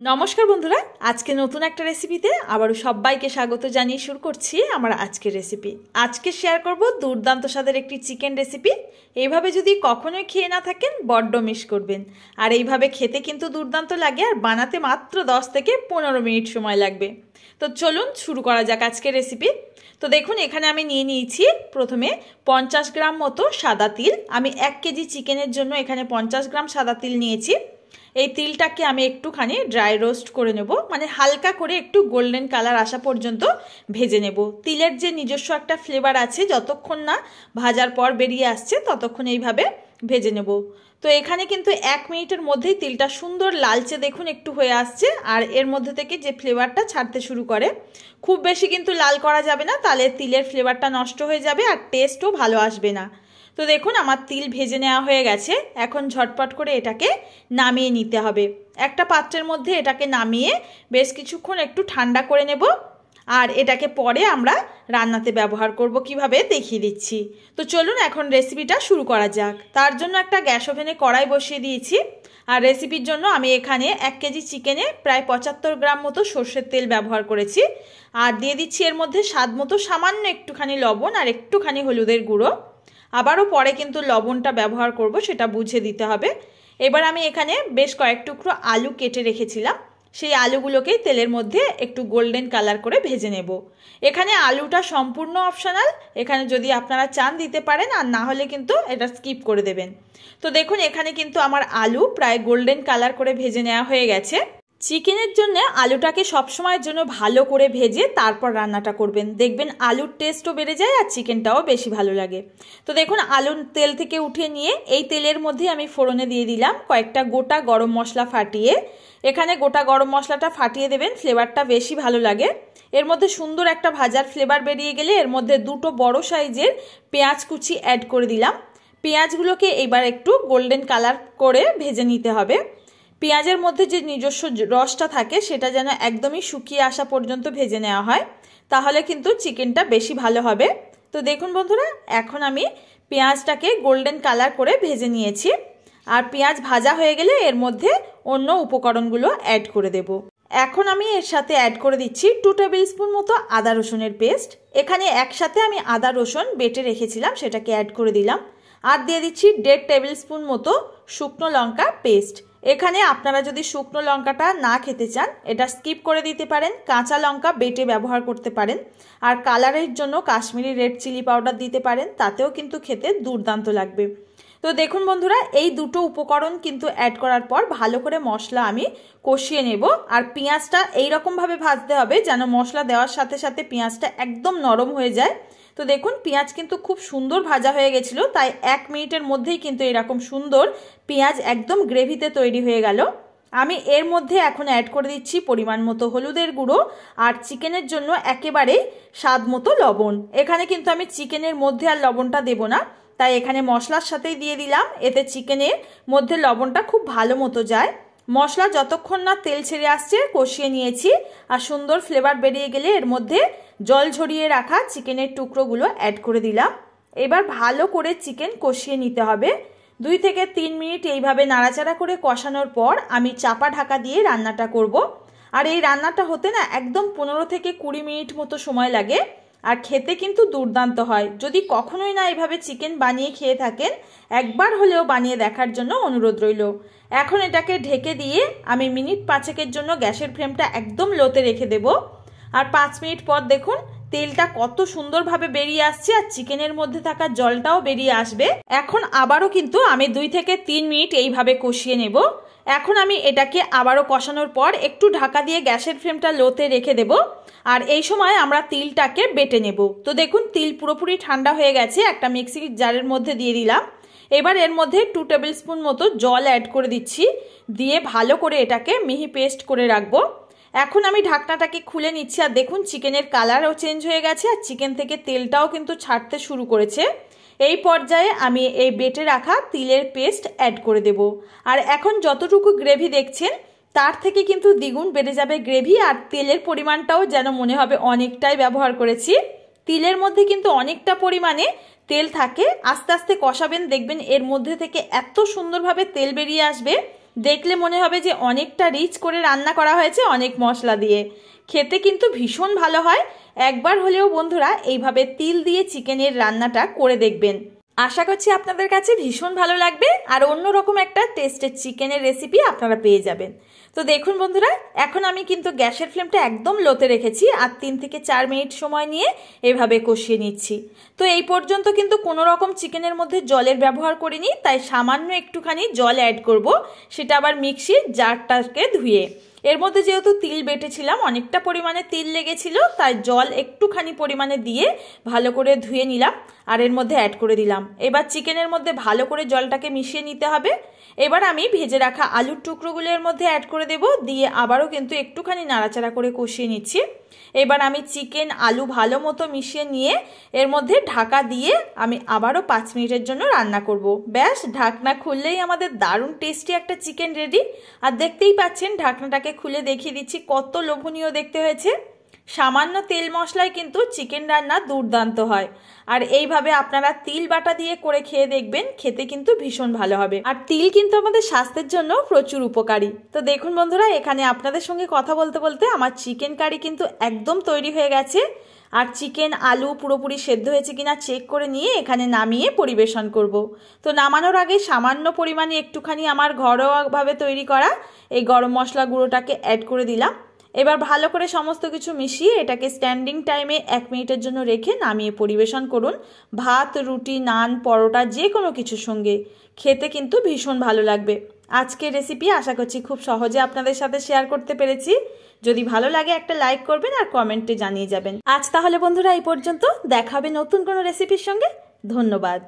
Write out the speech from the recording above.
নমস্কার বন্ধুরা, আজকে নতুন একটা রেসিপিতে আবারও সবাইকে স্বাগত জানিয়ে শুরু করছি আমার আজকের রেসিপি। আজকে শেয়ার করব দুর্দান্ত স্বাদের একটি চিকেন রেসিপি। এইভাবে যদি কখনোই খেয়ে না থাকেন বড্ড মিস করবেন। আর এইভাবে খেতে কিন্তু দুর্দান্ত লাগে, আর বানাতে মাত্র 10 থেকে 15 মিনিট সময় লাগবে। তো চলুন শুরু করা যাক আজকের রেসিপি। তো দেখুন, এখানে আমি নিয়ে নিয়েছি প্রথমে 50 গ্রাম মতো সাদা তিল। আমি 1 কেজি চিকেনের জন্য এখানে 50 গ্রাম সাদা তিল নিয়েছি। এই তিলটাকে আমি একটুখানি ড্রাই রোস্ট করে নেব, মানে হালকা করে একটু গোল্ডেন কালার আসা পর্যন্ত ভেজে নেব। তিলের যে নিজস্ব একটা ফ্লেভার আছে, যতক্ষণ না ভাজার পর বেরিয়ে আসছে ততক্ষণ এইভাবে ভেজে নেব। তো এখানে কিন্তু 1 মিনিটের মধ্যেই তিলটা সুন্দর লালচে দেখুন একটু হয়ে আসছে, আর এর মধ্যে থেকে যে ফ্লেভারটা ছাড়তে শুরু করে। খুব বেশি কিন্তু লাল করা যাবে না, তাহলে তিলের ফ্লেভারটা নষ্ট হয়ে যাবে আর টেস্টও ভালো আসবে না। তো দেখুন আমার তিল ভেজে নেওয়া হয়ে গেছে। এখন ঝটপট করে এটাকে নামিয়ে নিতে হবে। একটা পাত্রের মধ্যে এটাকে নামিয়ে বেশ কিছুক্ষণ একটু ঠান্ডা করে নেব, আর এটাকে পরে আমরা রান্নাতে ব্যবহার করব কিভাবে দেখিয়ে দিচ্ছি। তো চলুন এখন রেসিপিটা শুরু করা যাক। তার জন্য একটা গ্যাস ওভেনে কড়াই বসিয়ে দিয়েছি, আর রেসিপির জন্য আমি এখানে 1 কেজি চিকেনে প্রায় 75 গ্রাম মতো সর্ষের তেল ব্যবহার করেছি। আর দিয়ে দিচ্ছি এর মধ্যে স্বাদ মতো সামান্য একটুখানি লবণ আর একটুখানি হলুদের গুঁড়ো। আবারও পরে কিন্তু লবণটা ব্যবহার করব, সেটা বুঝে দিতে হবে। এবার আমি এখানে বেশ কয়েক টুকরো আলু কেটে রেখেছিলাম, সেই আলুগুলোকে তেলের মধ্যে একটু গোল্ডেন কালার করে ভেজে নেব। এখানে আলুটা সম্পূর্ণ অপশনাল, এখানে যদি আপনারা চান দিতে পারেন, আর না হলে কিন্তু এটা স্কিপ করে দেবেন। তো দেখুন এখানে কিন্তু আমার আলু প্রায় গোল্ডেন কালার করে ভেজে নেওয়া হয়ে গেছে। চিকেনের জন্য আলুটাকে সবসময়ের জন্য ভালো করে ভেজে তারপর রান্নাটা করবেন, দেখবেন আলুর টেস্টও বেড়ে যায় আর চিকেনটাও বেশি ভালো লাগে। তো দেখুন আলু তেল থেকে উঠিয়ে নিয়ে এই তেলের মধ্যে আমি ফোড়নে দিয়ে দিলাম কয়েকটা গোটা গরম মশলা ফাটিয়ে। এখানে গোটা গরম মশলাটা ফাটিয়ে দেবেন, ফ্লেভারটা বেশি ভালো লাগে। এর মধ্যে সুন্দর একটা ভাজার ফ্লেভার বেরিয়ে গেলে এর মধ্যে 2টো বড় সাইজের পেঁয়াজ কুচি অ্যাড করে দিলাম। পেঁয়াজগুলোকে এবার একটু গোল্ডেন কালার করে ভেজে নিতে হবে। পেঁয়াজের মধ্যে যে নিজস্ব রসটা থাকে সেটা যেন একদমই শুকিয়ে আসা পর্যন্ত ভেজে নেওয়া হয়, তাহলে কিন্তু চিকেনটা বেশি ভালো হবে। তো দেখুন বন্ধুরা, এখন আমি পেঁয়াজটাকে গোল্ডেন কালার করে ভেজে নিয়েছি। আর পেঁয়াজ ভাজা হয়ে গেলে এর মধ্যে অন্য উপকরণগুলো অ্যাড করে দেব। এখন আমি এর সাথে অ্যাড করে দিচ্ছি 2 টেবিল স্পুন মতো আদা রসুনের পেস্ট। এখানে একসাথে আমি আদা রসুন বেটে রেখেছিলাম, সেটাকে অ্যাড করে দিলাম। আর দিয়ে দিচ্ছি 1.5 টেবিল স্পুন মতো শুকনো লঙ্কা পেস্ট। এখানে আপনারা যদি শুকনো লঙ্কাটা না খেতে চান এটা স্কিপ করে দিতে পারেন, কাঁচা লঙ্কা বেটে ব্যবহার করতে পারেন। আর কালারের জন্য কাশ্মীরি রেড চিলি পাউডার দিতে পারেন, তাতেও কিন্তু খেতে দুর্দান্ত লাগবে। তো দেখুন বন্ধুরা, এই 2টো উপকরণ কিন্তু অ্যাড করার পর ভালো করে মশলা আমি কষিয়ে নেব। আর পেঁয়াজটা এইরকমভাবে ভাজতে হবে যেন মশলা দেওয়ার সাথে সাথে পেঁয়াজটা একদম নরম হয়ে যায়। তো দেখুন পেঁয়াজ কিন্তু খুব সুন্দর ভাজা হয়ে গেছিলো, তাই 1 মিনিটের মধ্যেই কিন্তু এরকম সুন্দর পেঁয়াজ একদম গ্রেভিতে তৈরি হয়ে গেল। আমি এর মধ্যে এখন অ্যাড করে দিচ্ছি পরিমাণ মতো হলুদের গুঁড়ো আর চিকেনের জন্য একেবারেই স্বাদ মতো লবণ। এখানে কিন্তু আমি চিকেনের মধ্যে আর লবণটা দেব না, তাই এখানে মশলার সাথেই দিয়ে দিলাম, এতে চিকেনের মধ্যে লবণটা খুব ভালো মতো যায়। মশলা যতক্ষণ না তেল ছেড়ে আসছে কষিয়ে নিয়েছি, আর সুন্দর ফ্লেভার বেরিয়ে গেলে এর মধ্যে জল ঝরিয়ে রাখা চিকেনের টুকরোগুলো অ্যাড করে দিলাম। এবার ভালো করে চিকেন কষিয়ে নিতে হবে। 2 থেকে 3 মিনিট এইভাবে নাড়াচাড়া করে কষানোর পর আমি চাপা ঢাকা দিয়ে রান্নাটা করব। আর এই রান্নাটা হতে না একদম 15 থেকে 20 মিনিট মতো সময় লাগে, আর খেতে কিন্তু দুর্দান্ত হয়। যদি কখনোই না এভাবে চিকেন বানিয়ে খেয়ে থাকেন, একবার হলেও বানিয়ে দেখার জন্য অনুরোধ রইল। এখন এটাকে ঢেকে দিয়ে আমি মিনিট 5-এর জন্য গ্যাসের ফ্লেমটা একদম লোতে রেখে দেব। আর 5 মিনিট পর দেখুন তেলটা কত সুন্দরভাবে বেরিয়ে আসছে, আর চিকেনের মধ্যে থাকা জলটাও বেরিয়ে আসবে। এখন আবারও কিন্তু আমি 2 থেকে 3 মিনিট এইভাবে কষিয়ে নেব। এখন আমি এটাকে আবারও কষানোর পর একটু ঢাকা দিয়ে গ্যাসের ফ্লেমটা লোতে রেখে দেব। আর এই সময় আমরা তিলটাকে বেটে নেব। তো দেখুন তিল পুরোপুরি ঠান্ডা হয়ে গেছে, একটা মিক্সির জারের মধ্যে দিয়ে দিলাম। এবার এর মধ্যে 2 টেবিল স্পুন মতো জল অ্যাড করে দিচ্ছি, দিয়ে ভালো করে এটাকে মিহি পেস্ট করে রাখবো। এখন আমি ঢাকনাটাকে খুলে নিচ্ছি, আর দেখুন চিকেনের কালারও চেঞ্জ হয়ে গেছে, আর চিকেন থেকে তেলটাও কিন্তু ছাড়তে শুরু করেছে। এই পর্যায়ে আমি এই বেটে রাখা তিলের পেস্ট অ্যাড করে দেব। আর এখন যতটুকু গ্রেভি দেখছেন তার থেকে কিন্তু দ্বিগুণ বেড়ে যাবে গ্রেভি, আর তেলের পরিমাণটাও যেন মনে হবে অনেকটাই ব্যবহার করেছি। তিলের মধ্যে কিন্তু অনেকটা পরিমাণে তেল থাকে। আস্তে আস্তে কষাবেন, দেখবেন এর মধ্যে থেকে এত সুন্দরভাবে তেল বেরিয়ে আসবে দেখলে মনে হবে যে অনেকটা রিচ করে রান্না করা হয়েছে অনেক মশলা দিয়ে। খেতে কিন্তু ভীষণ ভালো হয়। একবার হলেও বন্ধুরা এইভাবে তিল দিয়ে চিকেনের রান্নাটা করে দেখবেন। আশা করছি আপনাদের কাছে ভীষণ ভালো লাগবে আর অন্যরকম একটা টেস্টের চিকেনের রেসিপি আপনারা পেয়ে যাবেন। তো দেখুন বন্ধুরা, এখন আমি কিন্তু গ্যাসের ফ্লেমটা একদম লোতে রেখেছি আর 3 থেকে 4 মিনিট সময় নিয়ে এভাবে কষিয়ে নিচ্ছি। তো এই পর্যন্ত কিন্তু কোনো রকম চিকেনের মধ্যে জলের ব্যবহার করিনি, তাই সামান্য একটুখানি জল অ্যাড করব, সেটা আবার মিক্সির জারটাকে ধুয়ে। এর মধ্যে যেহেতু তিল বেটেছিলাম, অনেকটা পরিমাণে তিল লেগেছিল, তাই জল একটুখানি পরিমাণে দিয়ে ভালো করে ধুয়ে নিলাম আর এর মধ্যে অ্যাড করে দিলাম। এবার চিকেনের মধ্যে ভালো করে জলটাকে মিশিয়ে নিতে হবে। এবার আমি ভেজে রাখা আলুর টুকরোগুলো এর মধ্যে অ্যাড করে দেব, দিয়ে আবারও কিন্তু একটুখানি নাড়াচাড়া করে কষিয়ে নিচ্ছি। এবার আমি চিকেন আলু ভালো মতো মিশিয়ে নিয়ে এর মধ্যে ঢাকা দিয়ে আমি আবারও 5 মিনিটের জন্য রান্না করব। ব্যাস, ঢাকনা খুললেই আমাদের দারুণ টেস্টি একটা চিকেন রেডি। আর দেখতেই পাচ্ছেন, ঢাকনাটাকে খুলে দেখিয়ে দিচ্ছি কত লোভনীয় দেখতে হয়েছে। সামান্য তেল মশলায় কিন্তু চিকেন রান্না দুর্দান্ত হয়। আর এইভাবে আপনারা তিল বাটা দিয়ে করে খেয়ে দেখবেন, খেতে কিন্তু ভীষণ ভালো হবে। আর তিল কিন্তু আমাদের স্বাস্থ্যের জন্য প্রচুর উপকারী। তো দেখুন বন্ধুরা, এখানে আপনাদের সঙ্গে কথা বলতে বলতে আমার চিকেন কারি কিন্তু একদম তৈরি হয়ে গেছে। আর চিকেন আলু পুরোপুরি সেদ্ধ হয়েছে কিনা চেক করে নিয়ে এখানে নামিয়ে পরিবেশন করব। তো নামানোর আগে সামান্য পরিমাণে একটুখানি আমার ঘরোয়াভাবে তৈরি করা এই গরম মশলা গুঁড়োটাকে অ্যাড করে দিলাম। এবার ভালো করে সমস্ত কিছু মিশিয়ে এটাকে স্ট্যান্ডিং টাইমে 1 মিনিটের জন্য রেখে নামিয়ে পরিবেশন করুন। ভাত, রুটি, নান, পরোটা যে কোনো কিছুর সঙ্গে খেতে কিন্তু ভীষণ ভালো লাগবে। আজকের রেসিপি আশা করছি খুব সহজে আপনাদের সাথে শেয়ার করতে পেরেছি। যদি ভালো লাগে একটা লাইক করবেন আর কমেন্টে জানিয়ে যাবেন। আজ তাহলে বন্ধুরা এই পর্যন্ত, দেখা হবে নতুন কোনো রেসিপির সঙ্গে। ধন্যবাদ।